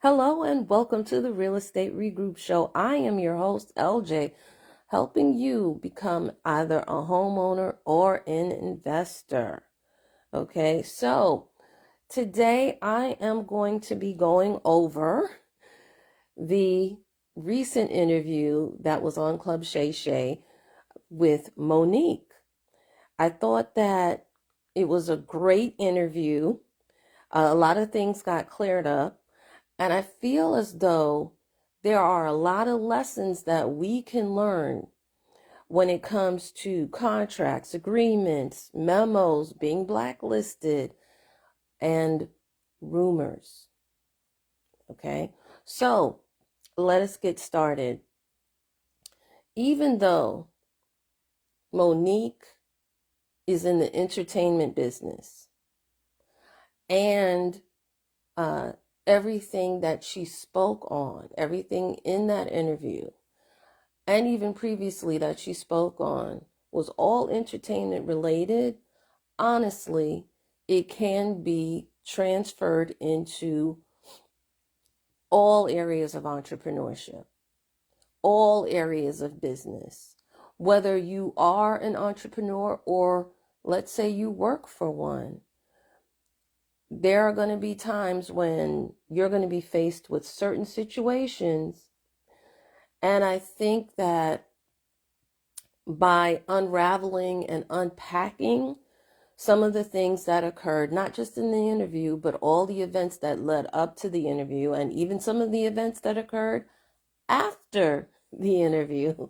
Hello and welcome to the Real Estate Regroup Show. I am your host, LJ, helping you become either a homeowner or an investor. Okay, so today I am going to be going over the recent interview that was on Club Shay Shay with Monique. I thought that it was a great interview. A lot of things got cleared up. And I feel as though there are a lot of lessons that we can learn when it comes to contracts, agreements, memos, being blacklisted, and rumors. Okay, so let us get started. Even though Monique is in the entertainment business and everything that she spoke on, everything in that interview, and even previously that she spoke on, was all entertainment related, honestly, it can be transferred into all areas of entrepreneurship, all areas of business. Whether you are an entrepreneur or let's say you work for one, there are going to be times when you're going to be faced with certain situations. And I think that by unraveling and unpacking some of the things that occurred, not just in the interview, but all the events that led up to the interview, and even some of the events that occurred after the interview,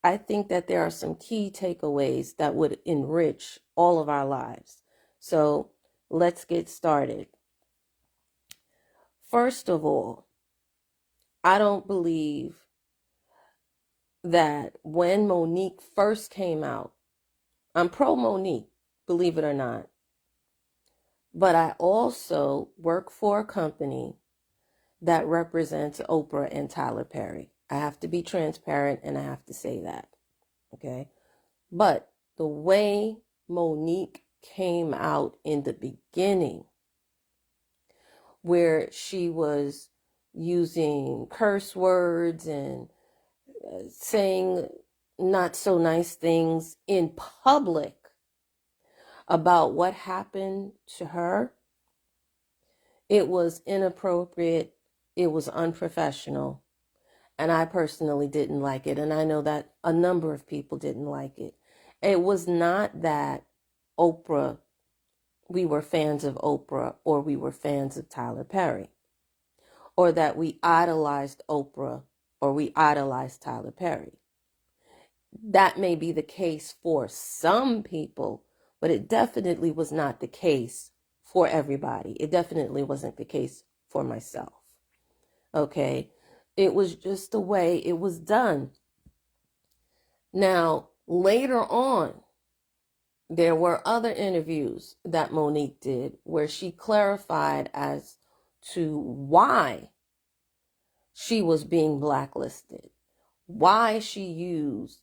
I think that there are some key takeaways that would enrich all of our lives. So let's get started. First of all, I don't believe that when Monique first came out, I'm pro Monique, believe it or not, but I also work for a company that represents Oprah and Tyler Perry. I have to be transparent and I have to say that, okay? But the way Monique came out in the beginning, where she was using curse words and saying not so nice things in public about what happened to her, it was inappropriate, it was unprofessional, and I personally didn't like it, and I know that a number of people didn't like it. It was not that we were fans of Oprah or we were fans of Tyler Perry, or that we idolized Oprah or we idolized Tyler Perry. That may be the case for some people, but it definitely was not the case for everybody. It definitely wasn't the case for myself. Okay? It was just the way it was done. Now, later on, there were other interviews that Monique did where she clarified as to why she was being blacklisted, why she used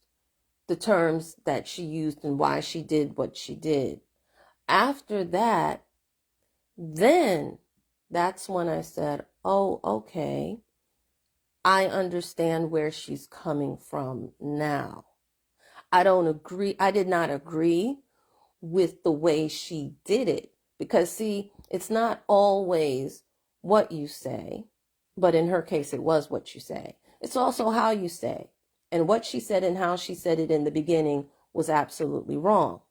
the terms that she used and why she did what she did. After that, then that's when I said, oh, okay, I understand where she's coming from now. I did not agree with the way she did it, because see, it's not always what you say, but in her case, it was what you say. It's also how you say. And what she said and how she said it in the beginning was absolutely wrong.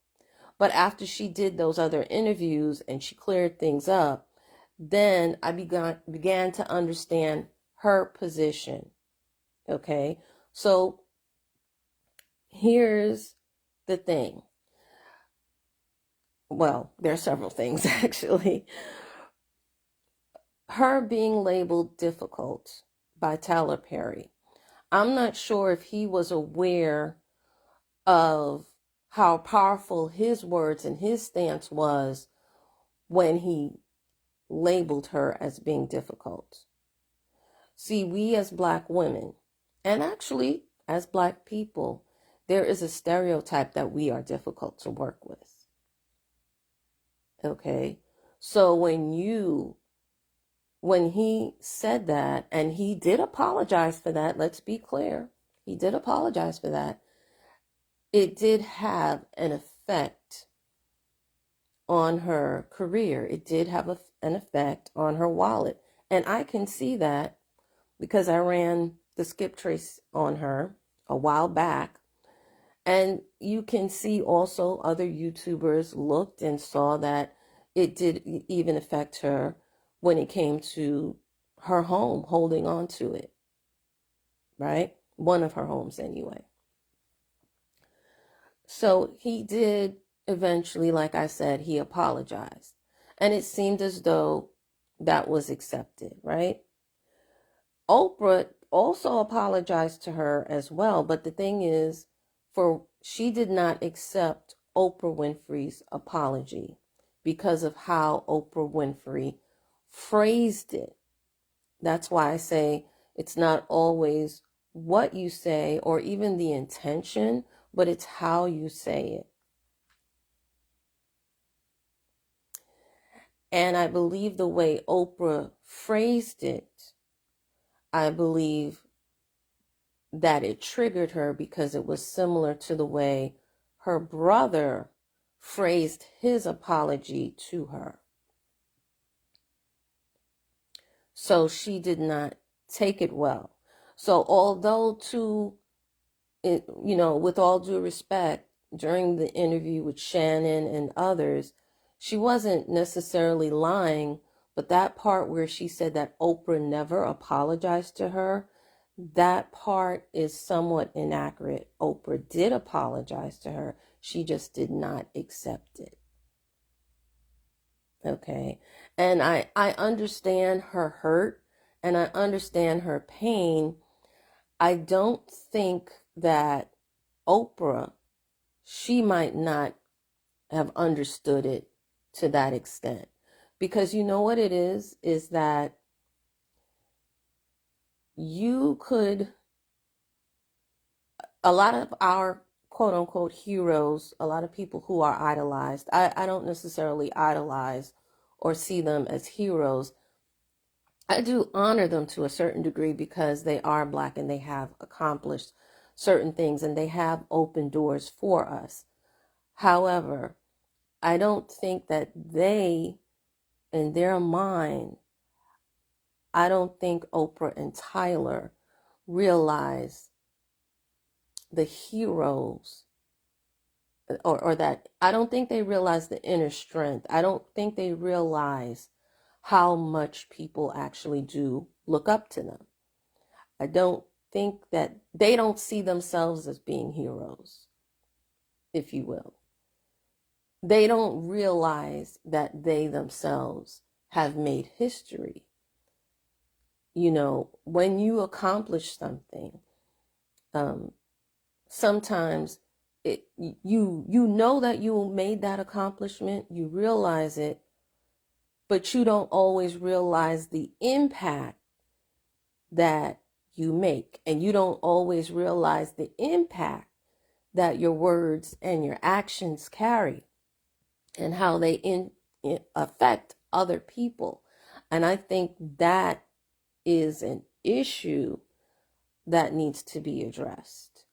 But after she did those other interviews and she cleared things up, then I began to understand her position. Okay, so here's the thing. Well, there are several things actually. Her being labeled difficult by Tyler Perry, I'm not sure if he was aware of how powerful his words and his stance was when he labeled her as being difficult. See, we as Black women, and actually as Black people, there is a stereotype that we are difficult to work with. Okay? So when you when he said that, and he did apologize for that, let's be clear, he did apologize for that, it did have an effect on her career. It did have an effect on her wallet. And I can see that because I ran the skip trace on her a while back. And you can see also other YouTubers looked and saw that it did even affect her when it came to her home, holding on to it, right? One of her homes anyway. So he did eventually, like I said, he apologized. And it seemed as though that was accepted, right? Oprah also apologized to her as well. But the thing is, she did not accept Oprah Winfrey's apology because of how Oprah Winfrey phrased it. That's why I say it's not always what you say or even the intention, but it's how you say it. And I believe the way Oprah phrased it, I believe that it triggered her because it was similar to the way her brother phrased his apology to her. So she did not take it well. So although with all due respect, during the interview with Shannon and others, she wasn't necessarily lying, but that part where she said that Oprah never apologized to her, that part is somewhat inaccurate. Oprah did apologize to her. She just did not accept it. Okay. And I understand her hurt and I understand her pain. I don't think that Oprah, she might not have understood it to that extent. Because you know what it is that a lot of our quote unquote heroes, a lot of people who are idolized, I don't necessarily idolize or see them as heroes. I do honor them to a certain degree because they are Black and they have accomplished certain things and they have opened doors for us. However, I don't think that they, in their mind, I don't think Oprah and Tyler realize the heroes, or that I don't think they realize the inner strength. I don't think they realize how much people actually do look up to them. I don't think that they don't see themselves as being heroes, if you will. They don't realize that they themselves have made history. When you accomplish something, sometimes you know that you made that accomplishment, you realize it, but you don't always realize the impact that you make, and you don't always realize the impact that your words and your actions carry and how they affect other people. And I think that is an issue that needs to be addressed,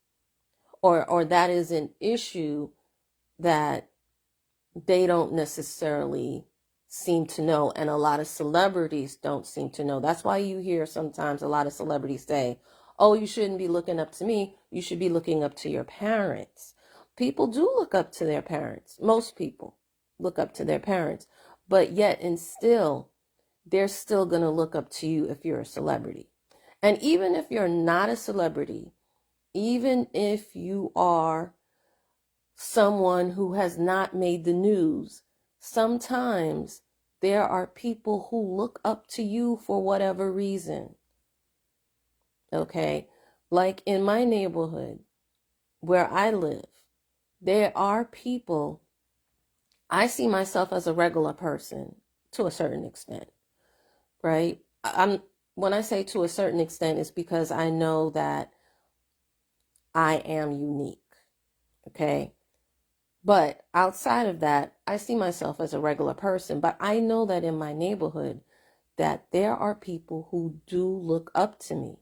or that is an issue that they don't necessarily seem to know, and a lot of celebrities don't seem to know. That's why you hear sometimes a lot of celebrities say, oh, you shouldn't be looking up to me, you should be looking up to your parents. People do look up to their parents. Most people look up to their parents, but yet and still, they're still going to look up to you if you're a celebrity. And even if you're not a celebrity, even if you are someone who has not made the news, sometimes there are people who look up to you for whatever reason. Okay? Like in my neighborhood where I live, there are people, I see myself as a regular person to a certain extent, right? When I say to a certain extent, it's because I know that I am unique. Okay? But outside of that, I see myself as a regular person. But I know that in my neighborhood, that there are people who do look up to me.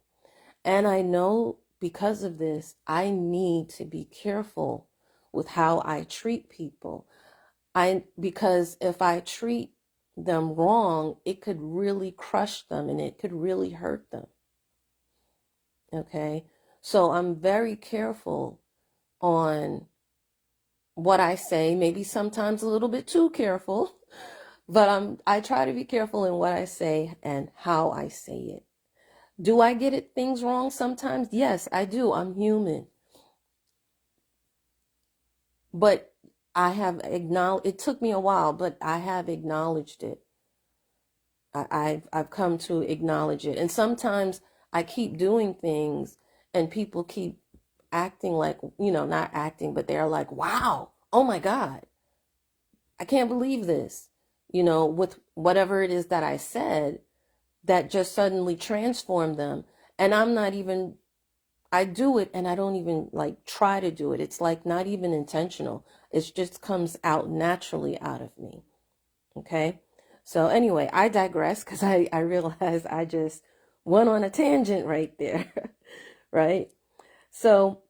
And I know because of this, I need to be careful with how I treat people. Because if I treat them wrong, it could really crush them and it could really hurt them. Okay? So I'm very careful on what I say, maybe sometimes a little bit too careful, but I try to be careful in what I say and how I say it. Do I get things wrong sometimes? Yes, I do. I'm human. But I have acknowledged, it took me a while, but I have acknowledged it. I've come to acknowledge it. And sometimes I keep doing things and people keep acting like, not acting, but they're like, wow, oh my God, I can't believe this, with whatever it is that I said that just suddenly transformed them. And I do it and I don't even like try to do it. It's like not even intentional. It just comes out naturally out of me. Okay. So anyway, I digress because I realize I just went on a tangent right there. Right. So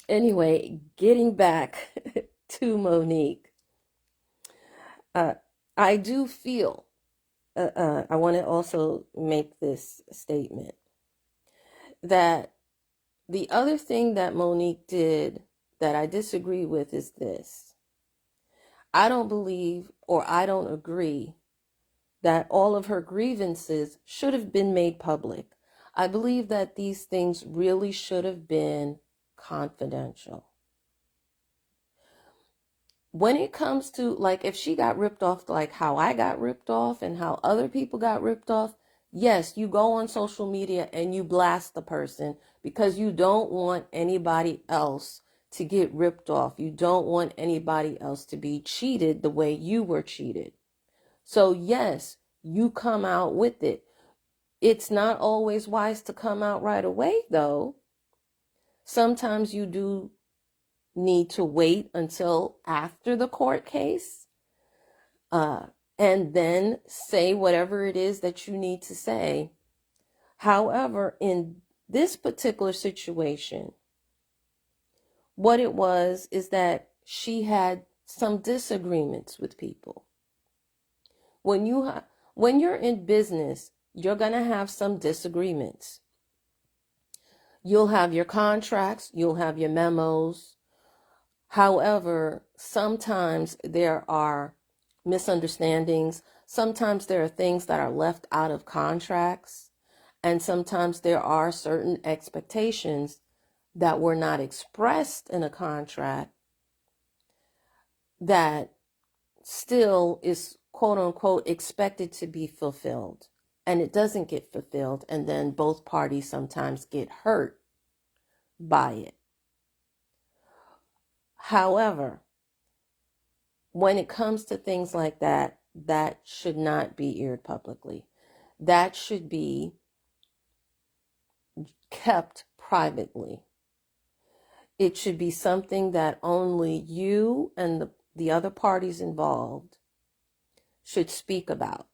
anyway, getting back to Monique, I do feel, I want to also make this statement that the other thing that Monique did that I disagree with is this. I don't believe or I don't agree that all of her grievances should have been made public. I believe that these things really should have been confidential. When it comes to, like, if she got ripped off like how I got ripped off and how other people got ripped off, yes, you go on social media and you blast the person because you don't want anybody else to get ripped off. You don't want anybody else to be cheated the way you were cheated. So yes, you come out with it. It's not always wise to come out right away, though. Sometimes you do need to wait until after the court case, and then say whatever it is that you need to say. However, in this particular situation, what it was is that she had some disagreements with people. When you're in business, you're going to have some disagreements. You'll have your contracts, you'll have your memos. However, sometimes there are misunderstandings. Sometimes there are things that are left out of contracts. And sometimes there are certain expectations that were not expressed in a contract that still is, quote unquote, expected to be fulfilled. And it doesn't get fulfilled. And then both parties sometimes get hurt by it. However, when it comes to things like that, that should not be aired publicly. That should be kept privately. It should be something that only you and the other parties involved should speak about.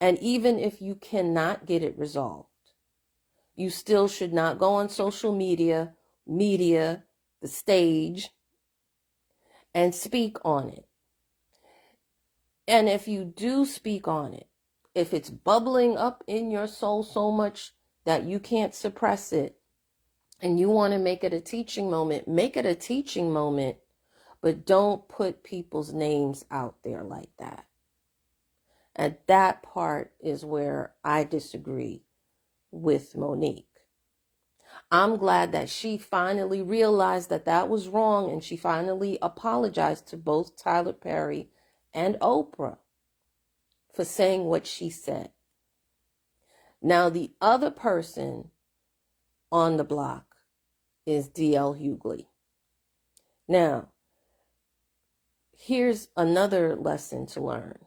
And even if you cannot get it resolved, you still should not go on social media, the stage, and speak on it. And if you do speak on it, if it's bubbling up in your soul so much that you can't suppress it, and you want to make it a teaching moment, make it a teaching moment, but don't put people's names out there like that. And that part is where I disagree with Monique. I'm glad that she finally realized that that was wrong, and she finally apologized to both Tyler Perry and Oprah for saying what she said. Now, the other person on the block is D.L. Hughley. Now, here's another lesson to learn.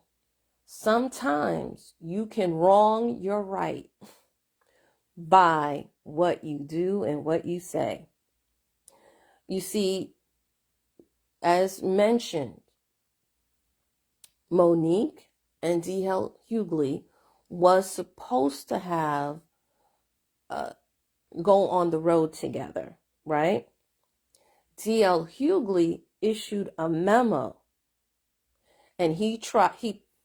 Sometimes you can wrong your right by what you do and what you say. You see, as mentioned, Monique and D.L. Hughley was supposed to have go on the road together, right? D.L. Hughley issued a memo, and he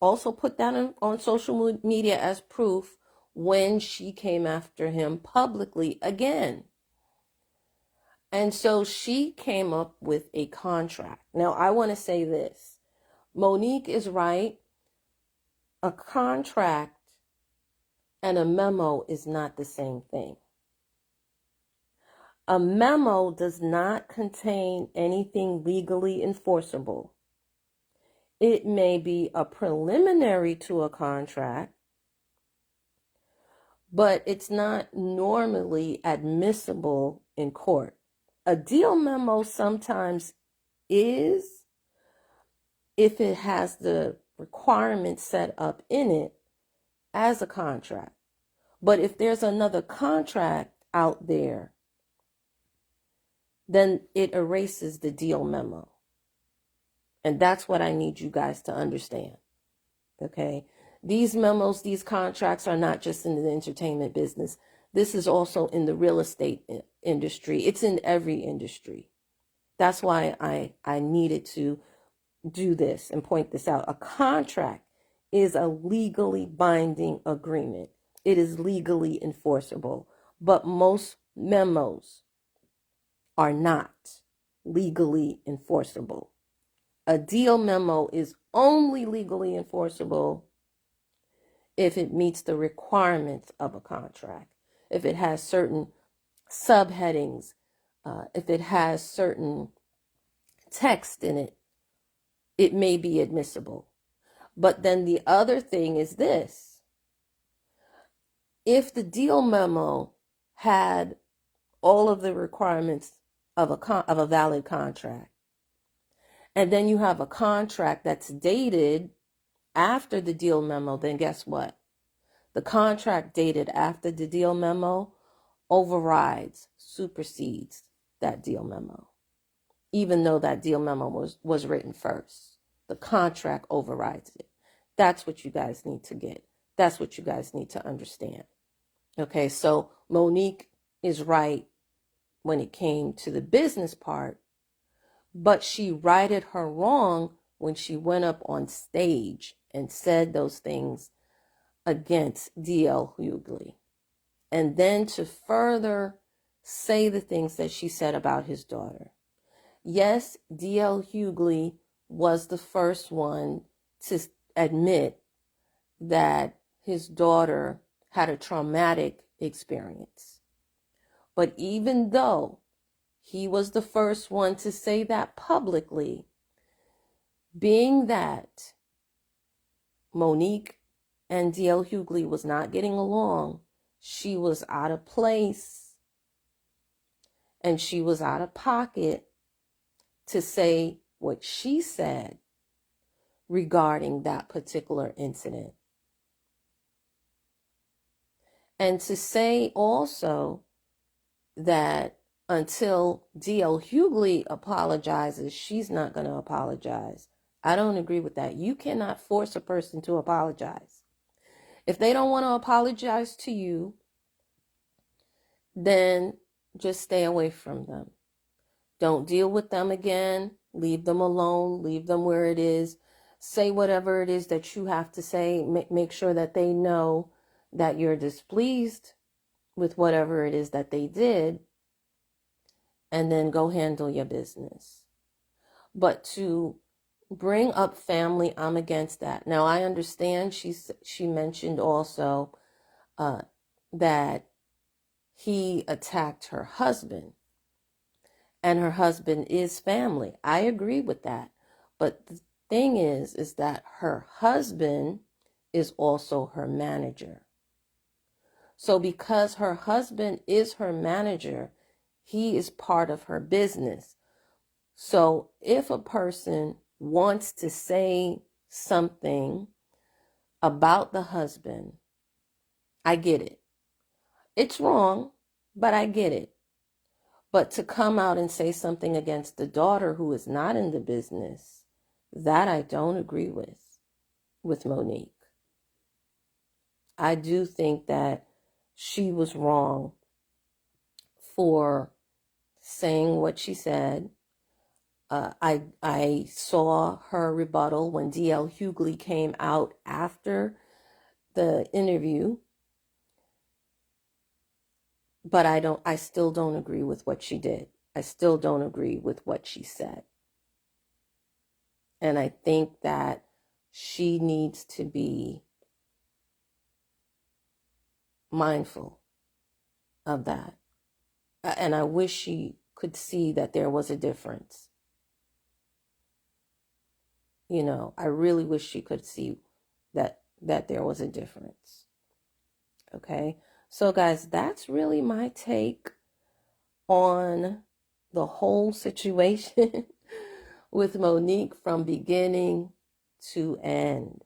also put that on social media as proof when she came after him publicly again. And so she came up with a contract. Now, I want to say this. Monique is right. A contract and a memo is not the same thing. A memo does not contain anything legally enforceable. It may be a preliminary to a contract, but it's not normally admissible in court. A deal memo sometimes is, if it has the requirements set up in it as a contract. But if there's another contract out there, then it erases the deal memo. And that's what I need you guys to understand. Okay? These memos, these contracts are not just in the entertainment business. This is also in the real estate industry. It's in every industry. That's why I needed to do this and point this out. A contract is a legally binding agreement. It is legally enforceable. But most memos are not legally enforceable. A deal memo is only legally enforceable if it meets the requirements of a contract, if it has certain subheadings, if it has certain text in it, it may be admissible. But then the other thing is this. If the deal memo had all of the requirements of a valid contract, and then you have a contract that's dated after the deal memo, then guess what? The contract dated after the deal memo overrides, supersedes that deal memo, even though that deal memo was written first. The contract overrides it. That's what you guys need to get. That's what you guys need to understand. Okay, so Monique is right when it came to the business part, but she righted her wrong when she went up on stage and said those things against D.L. Hughley. And then to further say the things that she said about his daughter. Yes, D.L. Hughley was the first one to admit that his daughter had a traumatic experience. But even though he was the first one to say that publicly, being that Monique and D.L. Hughley was not getting along, she was out of place and she was out of pocket to say what she said regarding that particular incident. And to say also that until D.L. Hughley apologizes, she's not going to apologize. I don't agree with that. You cannot force a person to apologize. If they don't want to apologize to you, then just stay away from them. Don't deal with them again. Leave them alone. Leave them where it is. Say whatever it is that you have to say. Make sure that they know that you're displeased with whatever it is that they did, and then go handle your business. But to bring up family, I'm against that. Now, I understand she mentioned also that he attacked her husband, and her husband is family. I agree with that. But the thing is that her husband is also her manager. So because her husband is her manager, he is part of her business. So if a person wants to say something about the husband, I get it. It's wrong, but I get it. But to come out and say something against the daughter who is not in the business, that I don't agree with Monique. I do think that she was wrong for saying what she said. I saw her rebuttal when D.L. Hughley came out after the interview, but I still don't agree with what she did. I still don't agree with what she said. And I think that she needs to be mindful of that. And I wish she could see that there was a difference. You know, I really wish she could see that there was a difference. Okay? So guys, that's really my take on the whole situation with Monique from beginning to end.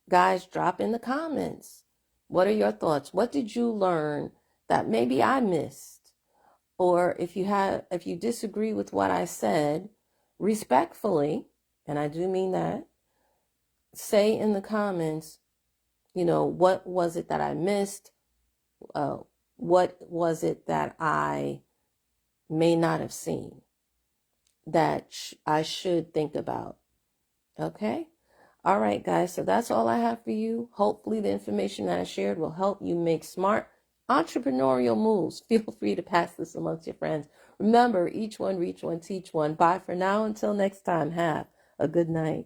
Guys, drop in the comments. What are your thoughts? What did you learn that maybe I missed? Or if you disagree with what I said, respectfully, and I do mean that, say in the comments, you know, what was it that I missed? What was it that I may not have seen that I should think about? Okay? All right, guys, so that's all I have for you. Hopefully the information that I shared will help you make smart entrepreneurial moves. Feel free to pass this amongst your friends. Remember, each one, reach one, teach one. Bye for now. Until next time, have a good night.